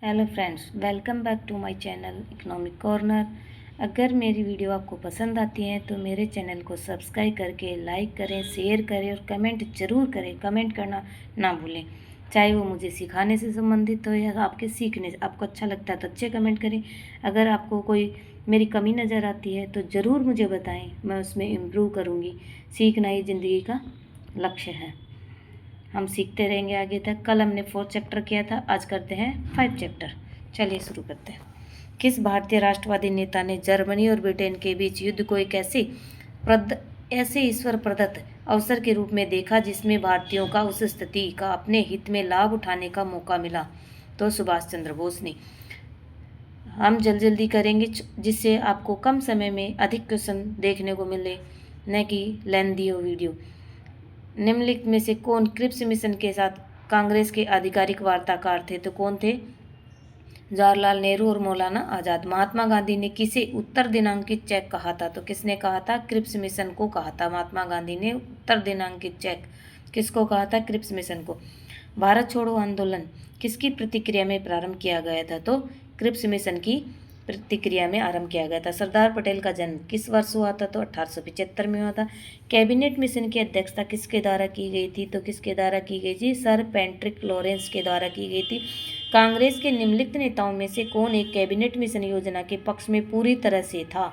Hello friends, welcome back to my channel economic corner. अगर मेरी video आपको पसंद आती है तो मेरे चैनल को सब्सक्राइब करके लाइक करें, शेयर करें और कमेंट ज़रूर करें। कमेंट करना ना भूलें, चाहे वो मुझे सिखाने से संबंधित हो या आपके सीखने से। आपको अच्छा लगता है तो अच्छे कमेंट करें। अगर आपको कोई मेरी कमी नज़र आती है तो ज़रूर मुझे बताएँ, मैं उसमें इम्प्रूव करूँगी। सीखना ही ज़िंदगी का लक्ष्य है। हम सीखते रहेंगे आगे तक। कल हमने 4 चैप्टर किया था, आज करते हैं 5 चैप्टर। चलिए शुरू करते हैं। किस भारतीय राष्ट्रवादी नेता ने जर्मनी और ब्रिटेन के बीच युद्ध को एक ऐसे ईश्वर प्रदत्त अवसर के रूप में देखा जिसमें भारतीयों का उस स्थिति का अपने हित में लाभ उठाने का मौका मिला? तो सुभाष चंद्र बोस ने। हम जल्दी करेंगे जिससे आपको कम समय में अधिक क्वेश्चन देखने को मिले, न कि लेंदी हो वीडियो। निम्नलिखित में से कौन क्रिप्स मिशन के साथ कांग्रेस के आधिकारिक वार्ताकार थे? तो कौन थे? जवाहरलाल नेहरू और मौलाना आज़ाद। महात्मा गांधी ने किसे उत्तर दिनांकित चेक कहा था? तो किसने कहा था? क्रिप्स मिशन को कहा था। महात्मा गांधी ने उत्तर दिनांकित चेक किसको कहा था? क्रिप्स मिशन को। भारत छोड़ो आंदोलन किसकी प्रतिक्रिया में प्रारंभ किया गया था? तो क्रिप्स मिशन की प्रतिक्रिया में आरंभ किया गया था। सरदार पटेल का जन्म किस वर्ष हुआ था? तो 1875 में हुआ था। कैबिनेट मिशन की अध्यक्षता किसके द्वारा की गई थी? तो किसके द्वारा की गई थी? सर पैट्रिक लॉरेंस के द्वारा की गई थी। कांग्रेस के निम्नलिखित नेताओं में से कौन एक कैबिनेट मिशन योजना के पक्ष में पूरी तरह से था?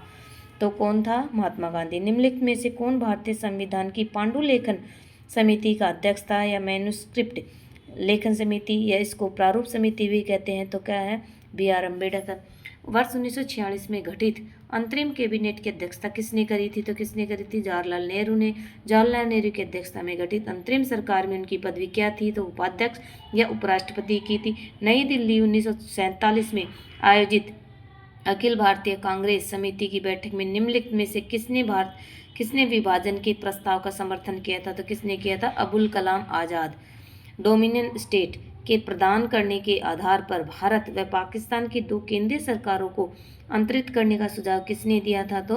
तो कौन था? महात्मा गांधी। निम्नलिखित में से कौन भारतीय संविधान की पांडुलेखन समिति का अध्यक्ष था या मैन्युस्क्रिप्ट लेखन समिति, या इसको प्रारूप समिति भी कहते हैं? तो क्या है? B.R. अम्बेडकर। वर्ष 1946 में गठित अंतरिम कैबिनेट की अध्यक्षता किसने करी थी? तो किसने करी थी? जवाहरलाल नेहरू ने। जवाहरलाल नेहरू की अध्यक्षता में गठित अंतरिम सरकार में उनकी पदवी क्या थी? तो उपाध्यक्ष या उपराष्ट्रपति की थी। नई दिल्ली 1947 में आयोजित अखिल भारतीय कांग्रेस समिति की बैठक में निम्नलिखित में से किसने विभाजन के प्रस्ताव का समर्थन किया था? तो किसने किया था? अबुल कलाम आज़ाद। डोमिनियन स्टेट के प्रदान करने के आधार पर भारत व पाकिस्तान की 2 केंद्रीय सरकारों को अंतरित करने का सुझाव किसने दिया था? तो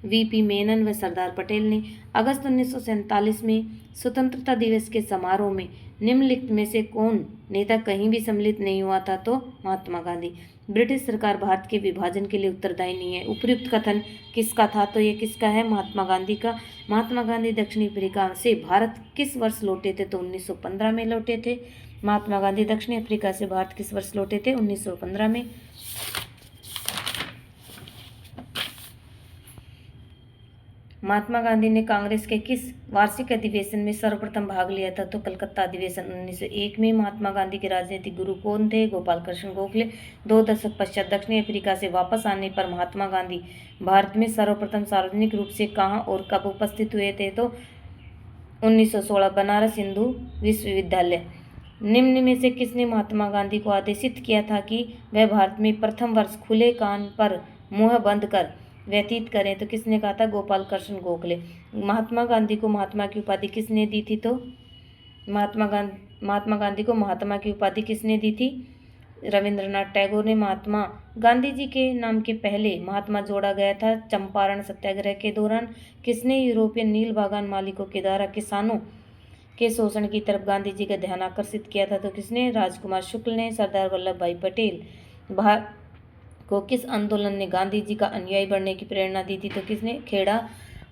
V.P. मेनन व सरदार पटेल ने। अगस्त 1947 में स्वतंत्रता दिवस के समारोह में निम्नलिखित में से कौन नेता कहीं भी सम्मिलित नहीं हुआ था? तो महात्मा गांधी। ब्रिटिश सरकार भारत के विभाजन के लिए उत्तरदायी नहीं है। उपयुक्त कथन किसका था? तो ये किसका है? महात्मा गांधी का। महात्मा गांधी दक्षिण अफ्रीका से भारत किस वर्ष लौटे थे? तो 1915 में लौटे थे। महात्मा गांधी दक्षिण अफ्रीका से भारत किस वर्ष लौटे थे? 1915 में। महात्मा गांधी ने कांग्रेस के किस वार्षिक अधिवेशन में सर्वप्रथम भाग लिया था? तो कलकत्ता अधिवेशन 1901 में। महात्मा गांधी के राजनीतिक गुरु कौन थे? गोपाल कृष्ण गोखले। 2 दशक पश्चात दक्षिण अफ्रीका से वापस आने पर महात्मा गांधी भारत में सर्वप्रथम सार्वजनिक रूप से कहाँ और कब उपस्थित हुए थे? तो 1916 बनारस हिंदू विश्वविद्यालय। निम्न में से किसने महात्मा गांधी को आदेशित किया था कि वह भारत में प्रथम वर्ष खुले कान पर मुंह बंद कर व्यतीत करें? तो किसने कहा था? गोपाल कृष्ण गोखले। महात्मा गांधी को महात्मा की उपाधि किसने दी थी? तो महात्मा गांधी को महात्मा की उपाधि किसने दी थी? रविंद्रनाथ टैगोर ने। महात्मा गांधी जी के नाम के पहले महात्मा जोड़ा गया था चंपारण सत्याग्रह के दौरान। किसने यूरोपियन नील बागान मालिकों के द्वारा किसानों के शोषण की तरफ गांधी जी का ध्यान आकर्षित किया था? तो किसने? राजकुमार शुक्ल ने। सरदार वल्लभ भाई पटेल को किस आंदोलन ने गांधी जी का अनुयायी बनने की प्रेरणा दी थी? तो किसने? खेड़ा।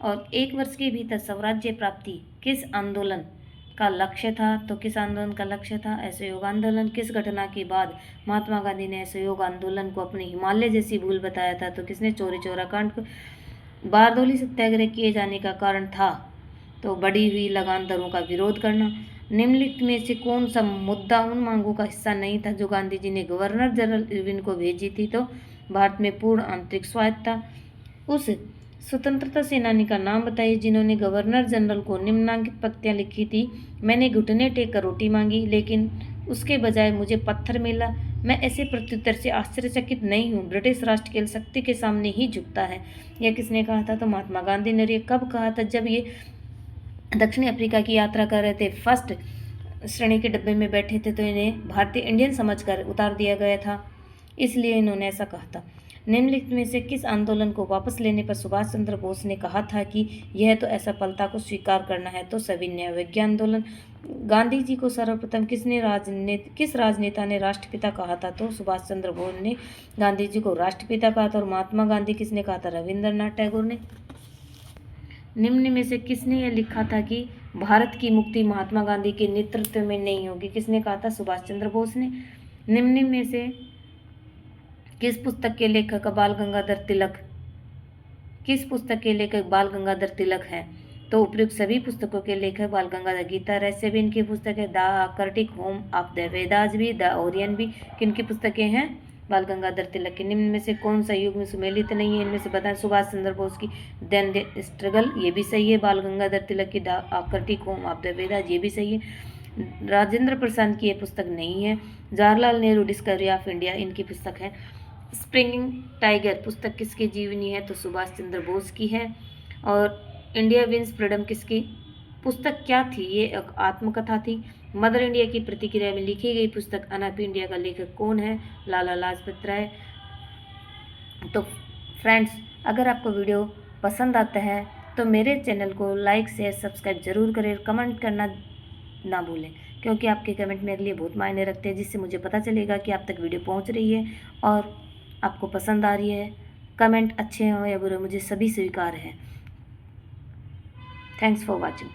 और 1 वर्ष के भीतर स्वराज्य प्राप्ति किस आंदोलन का लक्ष्य था? तो किस आंदोलन का लक्ष्य था? असहयोग आंदोलन। किस घटना के बाद महात्मा गांधी ने असहयोग आंदोलन को अपनी हिमालय जैसी भूल बताया था? तो किसने? चौरी चौरा कांड को। बारदोली सत्याग्रह किए जाने का कारण था? तो बढ़ी हुई लगान दरों का विरोध करना। निम्नलिखित में से कौन सा मुद्दा उन मांगों का हिस्सा नहीं था जो गांधी जी ने गवर्नर जनरल इरविन को भेजी थी? तो भारत में पूर्ण आंतरिक स्वायत्तता। उस स्वतंत्रता सेनानी का नाम बताइए जिन्होंने गवर्नर जनरल को निम्नलिखित पंक्तियां लिखी थी। मैंने घुटने टेक कर रोटी मांगी लेकिन उसके बजाय मुझे पत्थर मिला। मैं ऐसे प्रत्युत्तर से आश्चर्यचकित नहीं हूँ। ब्रिटिश राष्ट्र केवल शक्ति के सामने ही झुकता है। यह किसने कहा था? तो महात्मा गांधी ने। ये कब कहा था? जब ये दक्षिण अफ्रीका की यात्रा कर रहे थे, फर्स्ट श्रेणी के डब्बे में बैठे थे तो इन्हें भारतीय इंडियन समझकर उतार दिया गया था, इसलिए इन्होंने ऐसा कहा था। निम्नलिखित में से किस आंदोलन को वापस लेने पर सुभाष चंद्र बोस ने कहा था कि यह तो असफलता को स्वीकार करना है? तो सविनय अवज्ञा आंदोलन। गांधी जी को सर्वप्रथम किस राजनेता ने राष्ट्रपिता कहा था? तो सुभाष चंद्र बोस ने गांधी जी को राष्ट्रपिता कहा था। और महात्मा गांधी किसने कहा था? रविंद्रनाथ टैगोर ने। निम्न में से किसने यह लिखा था कि भारत की मुक्ति महात्मा गांधी के नेतृत्व में नहीं होगी? किसने कहा था? सुभाष चंद्र बोस ने। निम्न में से किस पुस्तक के लेखक बाल गंगाधर तिलक हैं? तो उपयुक्त सभी पुस्तकों के लेखक बाल गंगाधर। गीता रहस्य भी इनकी पुस्तक है। The Arctic home of the Vedas भी, द ओरियन भी किनकी पुस्तकें हैं? बाल गंगाधर तिलक की। निम्न में से कौन सा युग में सुमेलित नहीं है? इनमें से बताएं। सुभाष चंद्र बोस की देन द स्ट्रगल, ये भी सही है। बाल गंगाधर तिलक की the Arctic home of the Vedas, ये भी सही है। राजेंद्र प्रसाद की यह पुस्तक नहीं है। Jawaharlal Nehru discovery of India इनकी पुस्तक है। स्प्रिंगिंग टाइगर पुस्तक किसकी जीवनी है? तो सुभाष चंद्र बोस की है। और इंडिया विंस फ्रीडम किसकी पुस्तक क्या थी? ये एक आत्मकथा थी। मदर इंडिया की प्रतिक्रिया में लिखी गई पुस्तक अनअप इंडिया का लेखक कौन है? लाला लाजपत राय। तो फ्रेंड्स, अगर आपको वीडियो पसंद आता है तो मेरे चैनल को लाइक शेयर सब्सक्राइब जरूर करें। कमेंट करना ना भूलें, क्योंकि आपके कमेंट मेरे लिए बहुत मायने रखते हैं, जिससे मुझे पता चलेगा कि आप तक वीडियो पहुंच रही है और आपको पसंद आ रही है। कमेंट अच्छे हों या बुरे, मुझे सभी स्वीकार है। Thanks for watching.